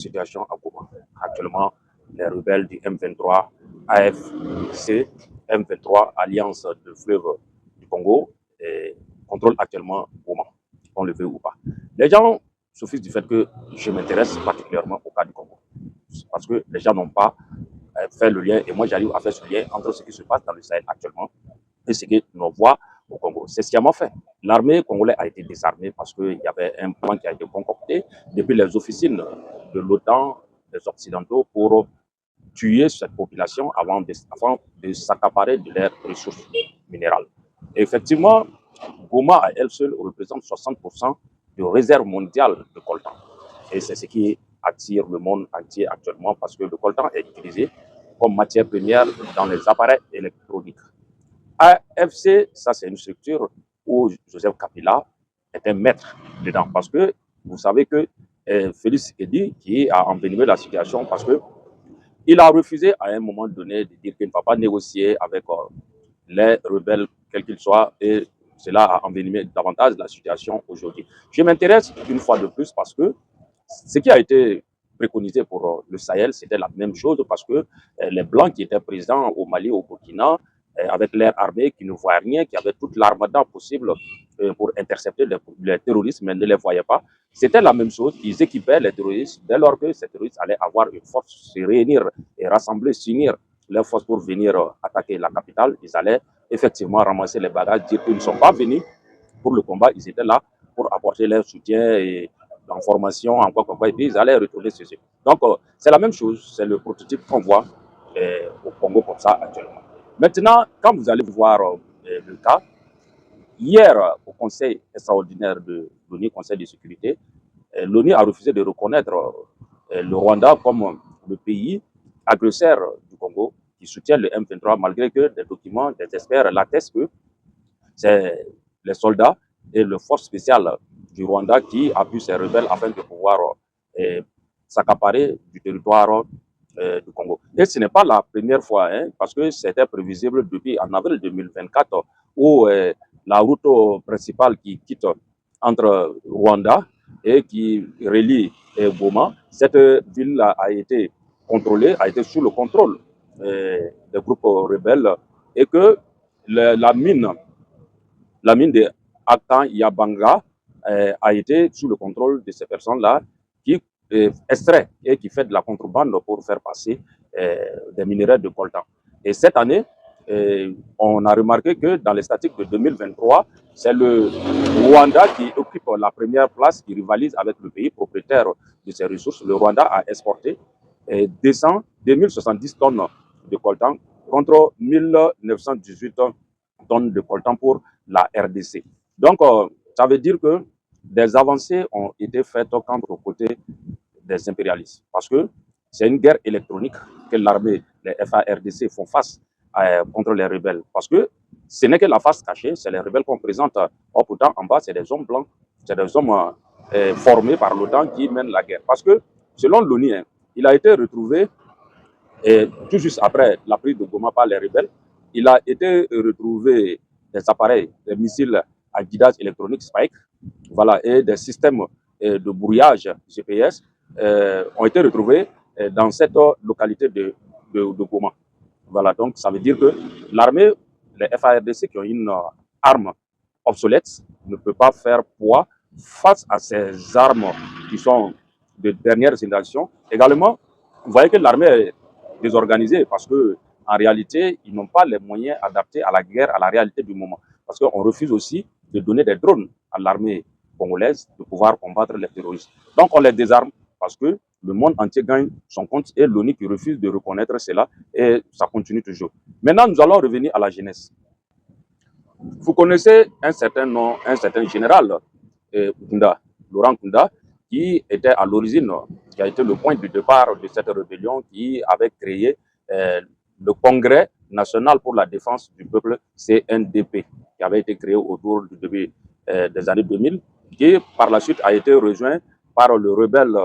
Situation à Goma. Actuellement, les rebelles du M23, AFC, M23, Alliance de fleuve du Congo, contrôlent actuellement Goma, on le veut ou pas. Les gens souffrent du fait que je m'intéresse particulièrement au cas du Congo. Parce que les gens n'ont pas fait le lien, et moi j'arrive à faire ce lien entre ce qui se passe dans le Sahel actuellement et ce que nous voit au Congo. C'est ce qui m'a fait. L'armée congolaise a été désarmée parce qu'il y avait un plan qui a été concocté depuis les officines de l'OTAN, des Occidentaux, pour tuer cette population avant de s'accaparer de leurs ressources minérales. Et effectivement, Goma à elle seule représente 60% de réserve mondiale de coltan. Et c'est ce qui attire le monde entier actuellement parce que le coltan est utilisé comme matière première dans les appareils électroniques. AFC, ça c'est une structure où Joseph Kabila est un maître dedans parce que vous savez que Félix Tshisekedi qui a envenimé la situation parce que il a refusé à un moment donné de dire qu'il ne va pas négocier avec les rebelles, quels qu'ils soient, et cela a envenimé davantage la situation aujourd'hui. Je m'intéresse une fois de plus parce que ce qui a été préconisé pour le Sahel, c'était la même chose parce que les Blancs qui étaient présents au Mali, au Burkina, avec l'air armée, qui ne voyaient rien, qui avaient toute l'armada possible pour intercepter les terroristes, mais ne les voyaient pas. C'était la même chose, ils équipaient les terroristes dès lors que ces terroristes allaient avoir une force, se réunir et rassembler, s'unir leurs forces pour venir attaquer la capitale. Ils allaient effectivement ramasser les bagages, dire qu'ils ne sont pas venus pour le combat, ils étaient là pour apporter leur soutien et en formation, en quoi, et puis ils allaient retourner chez eux. Donc, c'est la même chose, c'est le prototype qu'on voit au Congo comme ça actuellement. Maintenant, quand vous allez voir le cas, hier, au Conseil extraordinaire de l'ONU, Conseil de sécurité, l'ONU a refusé de reconnaître le Rwanda comme le pays agresseur du Congo qui soutient le M23, malgré que des documents, des experts l'attestent que c'est les soldats et les forces spéciales du Rwanda qui appuient ces rebelles afin de pouvoir s'accaparer du territoire du Congo. Et ce n'est pas la première fois, parce que c'était prévisible depuis en avril 2024 où la route principale qui quitte entre Rwanda et qui relie Goma, cette ville a été contrôlée, a été sous le contrôle des groupes rebelles et que la mine de Akan Yabanga a été sous le contrôle de ces personnes-là qui extraient et qui fait de la contrebande pour faire passer des minerais de coltan. Et cette année, on a remarqué que dans les statistiques de 2023, c'est le Rwanda qui occupe la première place, qui rivalise avec le pays propriétaire de ces ressources. Le Rwanda a exporté 2070 tonnes de coltan contre 1918 tonnes de coltan pour la RDC. Donc, ça veut dire que des avancées ont été faites contre côté des impérialistes. Parce que c'est une guerre électronique que l'armée, les FARDC font face contre les rebelles. Parce que ce n'est que la face cachée, c'est les rebelles qu'on présente. Or, pourtant, en bas, c'est des hommes blancs, c'est des hommes formés par l'OTAN qui mènent la guerre. Parce que, selon l'ONU, il a été retrouvé, tout juste après la prise de Goma par les rebelles, il a été retrouvé des appareils, des missiles à guidage électronique Spike, voilà, et des systèmes de brouillage GPS ont été retrouvés dans cette localité de Goma. Voilà, donc ça veut dire que l'armée, les FARDC qui ont une arme obsolète ne peut pas faire poids face à ces armes qui sont de dernière génération. Également, vous voyez que l'armée est désorganisée parce que en réalité, ils n'ont pas les moyens adaptés à la guerre, à la réalité du moment. Parce qu'on refuse aussi de donner des drones à l'armée congolaise de pouvoir combattre les terroristes. Donc on les désarme parce que le monde entier gagne son compte et l'ONU qui refuse de reconnaître cela et ça continue toujours. Maintenant, nous allons revenir à la jeunesse. Vous connaissez un certain nom, un certain général, Kunda, Laurent Kunda, qui était à l'origine, qui a été le point de départ de cette rébellion qui avait créé le Congrès national pour la défense du peuple, CNDP, qui avait été créé autour du début des années 2000, qui par la suite a été rejoint par le rebelle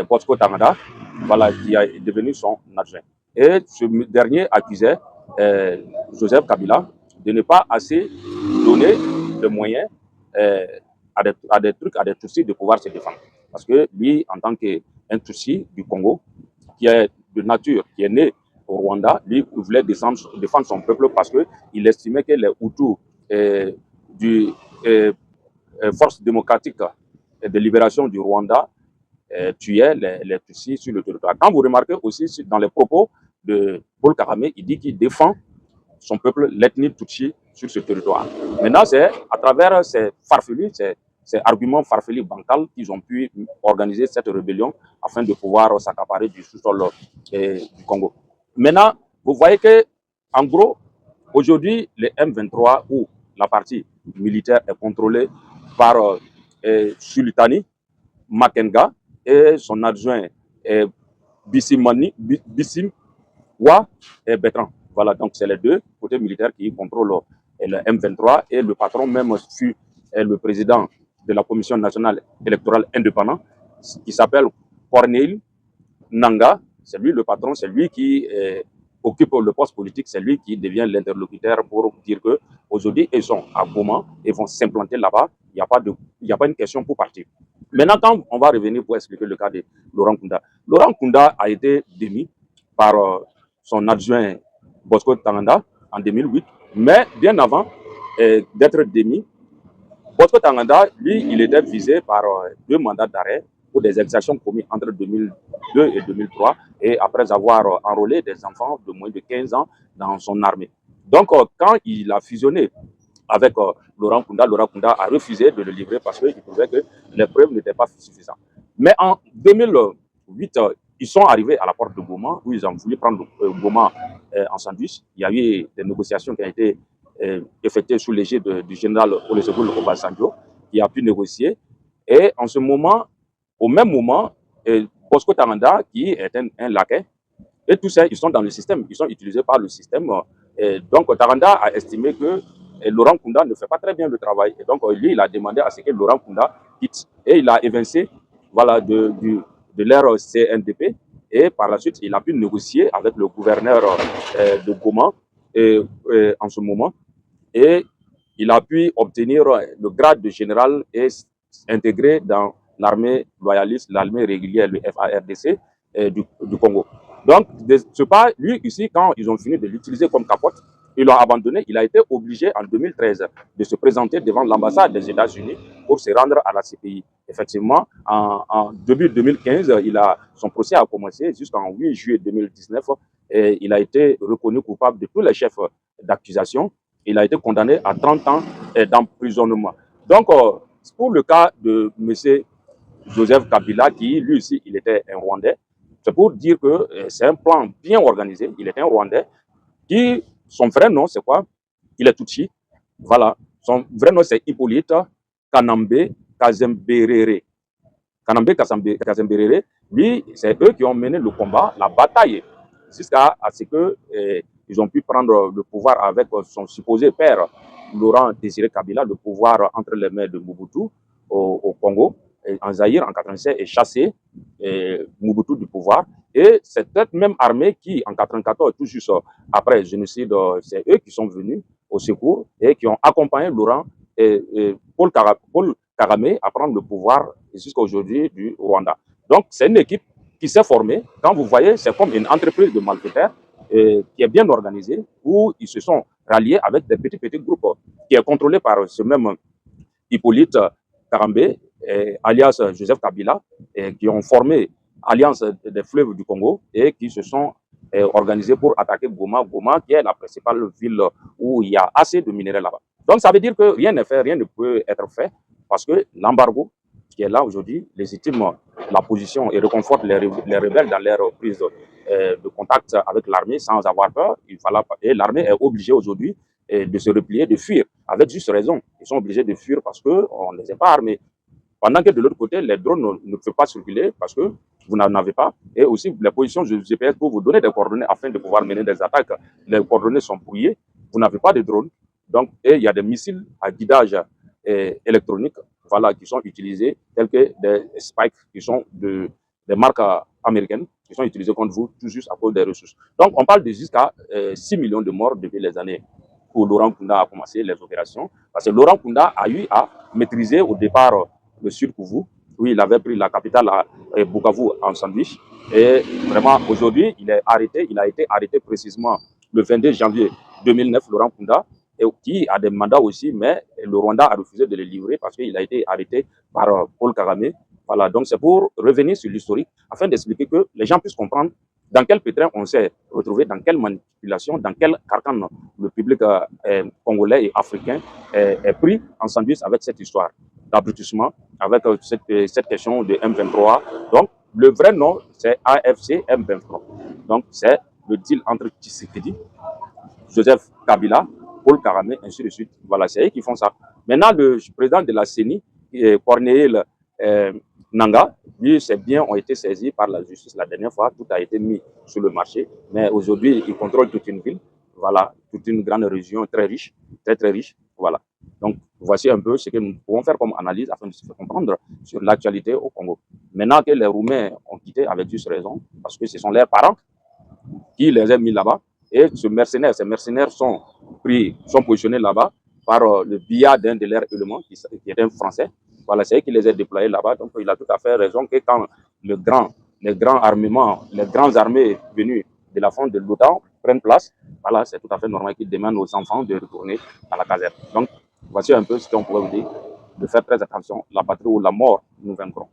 Bosco Tangada, voilà, qui est devenu son adjoint. Et ce dernier accusait Joseph Kabila de ne pas assez donner de moyens à des trucs, à des soucis de pouvoir se défendre. Parce que lui, en tant qu'un un Tutsi du Congo, qui est de nature, qui est né au Rwanda, lui voulait défendre son peuple parce qu'il estimait que les Hutus du Force démocratique de libération du Rwanda tuaient les Tutsis sur le territoire. Quand vous remarquez aussi dans les propos de Paul Kagame, il dit qu'il défend son peuple, l'ethnie Tutsi, sur ce territoire. Maintenant, c'est à travers ces farfelus, ces arguments farfelus bancals qu'ils ont pu organiser cette rébellion afin de pouvoir s'accaparer du sous-sol du Congo. Maintenant, vous voyez que, en gros, aujourd'hui, les M23 où la partie militaire est contrôlée par Sultani Makenga et son adjoint Bissimwa et Bertrand. Voilà, donc c'est les deux côtés militaires qui contrôlent le M23 et le patron même fut le président de la Commission nationale électorale indépendante qui s'appelle Corneille Nanga. C'est lui le patron, c'est lui qui occupe le poste politique, c'est lui qui devient l'interlocuteur pour dire que aujourd'hui ils sont à Goma et vont s'implanter là-bas. Il n'y a pas une question pour partir. Maintenant, quand on va revenir pour expliquer le cas de Laurent Kunda. Laurent Kunda a été démis par son adjoint Bosco Tanganda en 2008, mais bien avant d'être démis, Bosco Tanganda, lui, il était visé par 2 mandats d'arrêt pour des exactions commises entre 2002 et 2003 et après avoir enrôlé des enfants de moins de 15 ans dans son armée. Donc, quand il a fusionné avec Laurent Kunda a refusé de le livrer parce qu'il trouvait que les preuves n'étaient pas suffisantes. Mais en 2008, ils sont arrivés à la porte de Goma où ils ont voulu prendre Goma en sandwich. Il y a eu des négociations qui ont été effectuées sous l'égide du général Olusegun Obasanjo qui a pu négocier. Et en ce moment, au même moment, Bosco Tanganda, qui est un laquais, et tous ça, ils sont dans le système, ils sont utilisés par le système. Et donc, Tanganda a estimé que Laurent Kunda ne fait pas très bien le travail. Et donc, lui, il a demandé à ce que Laurent Kunda quitte. Et il a évincé voilà, de l'ère CNDP. Et par la suite, il a pu négocier avec le gouverneur de Goma en ce moment. Et il a pu obtenir le grade de général et intégrer dans l'armée loyaliste, l'armée régulière, le FARDC du Congo. Donc, ce pas lui ici, quand ils ont fini de l'utiliser comme capote, ils l'ont abandonné. Il a été obligé en 2013 de se présenter devant l'ambassade des États-Unis pour se rendre à la CPI. Effectivement, en début 2015, son procès a commencé jusqu'en 8 juillet 2019 et il a été reconnu coupable de tous les chefs d'accusation. Il a été condamné à 30 ans d'emprisonnement. Donc, pour le cas de M. Joseph Kabila, qui lui aussi, il était un Rwandais, c'est pour dire que c'est un plan bien organisé. Il est un Rwandais qui, son vrai nom, c'est quoi? Il est Tutsi. Voilà. Son vrai nom, c'est Hippolyte Kanambe Kazemberere. Kanambe Kazemberere, lui, c'est eux qui ont mené le combat, la bataille, jusqu'à ce que ils ont pu prendre le pouvoir avec son supposé père, Laurent Désiré Kabila, le pouvoir entre les mains de Mobutu au Congo, en Zaïre en 1987, et chassé Mobutu du pouvoir. Et c'est cette même armée qui, en 1994, tout juste après le génocide, c'est eux qui sont venus au secours et qui ont accompagné Laurent et Paul Kagame à prendre le pouvoir jusqu'à aujourd'hui du Rwanda. Donc, c'est une équipe qui s'est formée. Quand vous voyez, c'est comme une entreprise de malfaiteurs qui est bien organisée, où ils se sont ralliés avec des petits groupes qui est contrôlé par ce même Hippolyte Karambe, alias Joseph Kabila, qui ont formé Alliance des fleuves du Congo et qui se sont organisés pour attaquer Goma. Goma, qui est la principale ville où il y a assez de minerais là-bas. Donc, ça veut dire que rien n'est fait, rien ne peut être fait, parce que l'embargo qui est là aujourd'hui légitime la position et réconforte les rebelles dans leur prise de contact avec l'armée sans avoir peur. Et l'armée est obligée aujourd'hui de se replier, de fuir, avec juste raison. Ils sont obligés de fuir parce qu'on ne les a pas armés. Pendant que de l'autre côté, les drones ne peuvent pas circuler parce que vous n'en avez pas. Et aussi, les positions GPS pour vous donner des coordonnées afin de pouvoir mener des attaques. Les coordonnées sont brouillées. Vous n'avez pas de drones. Donc, et il y a des missiles à guidage électronique voilà, qui sont utilisés, tels que des spikes qui sont des marques américaines, qui sont utilisés contre vous, tout juste à cause des ressources. Donc, on parle de jusqu'à 6 millions de morts depuis les années où Laurent Kunda a commencé les opérations. Parce que Laurent Kunda a eu à maîtriser au départ le Sud Kivu Oui, il avait pris la capitale à Bukavu en sandwich. Et vraiment, aujourd'hui, il est arrêté. Il a été arrêté précisément le 22 janvier 2009, Laurent Kunda, et qui a des mandats aussi, mais le Rwanda a refusé de les livrer parce qu'il a été arrêté par Paul Kagame. Voilà, donc c'est pour revenir sur l'historique, afin d'expliquer que les gens puissent comprendre dans quel pétrin on s'est retrouvé, dans quelle manipulation, dans quel carcan le public congolais et africain est pris en sandwich avec cette histoire d'abrutissement, avec cette question de M23. Donc, le vrai nom, c'est AFC M23. Donc, c'est le deal entre Tshisekedi, Joseph Kabila, Paul Kagame, ainsi de suite. Voilà, c'est eux qui font ça. Maintenant, le président de la CENI, Corneille Nanga, lui, ses biens ont été saisis par la justice la dernière fois. Tout a été mis sur le marché. Mais aujourd'hui, il contrôle toute une ville. Voilà, toute une grande région très riche, très, très riche. Voilà. Donc, voici un peu ce que nous pouvons faire comme analyse afin de se faire comprendre sur l'actualité au Congo. Maintenant que les Roumains ont quitté avec juste raison, parce que ce sont leurs parents qui les ont mis là-bas, et ces mercenaires sont positionnés là-bas par le biais d'un de leurs éléments qui est un Français. Voilà, c'est eux qui les ont déployés là-bas. Donc, il a tout à fait raison que quand les grands armements, les grandes armées venues de la fronte de l'OTAN prennent place, voilà, c'est tout à fait normal qu'ils demandent aux enfants de retourner à la caserne. Donc, voici un peu ce qu'on pourrait vous dire, de faire très attention, la patrie ou la mort, nous vaincrons.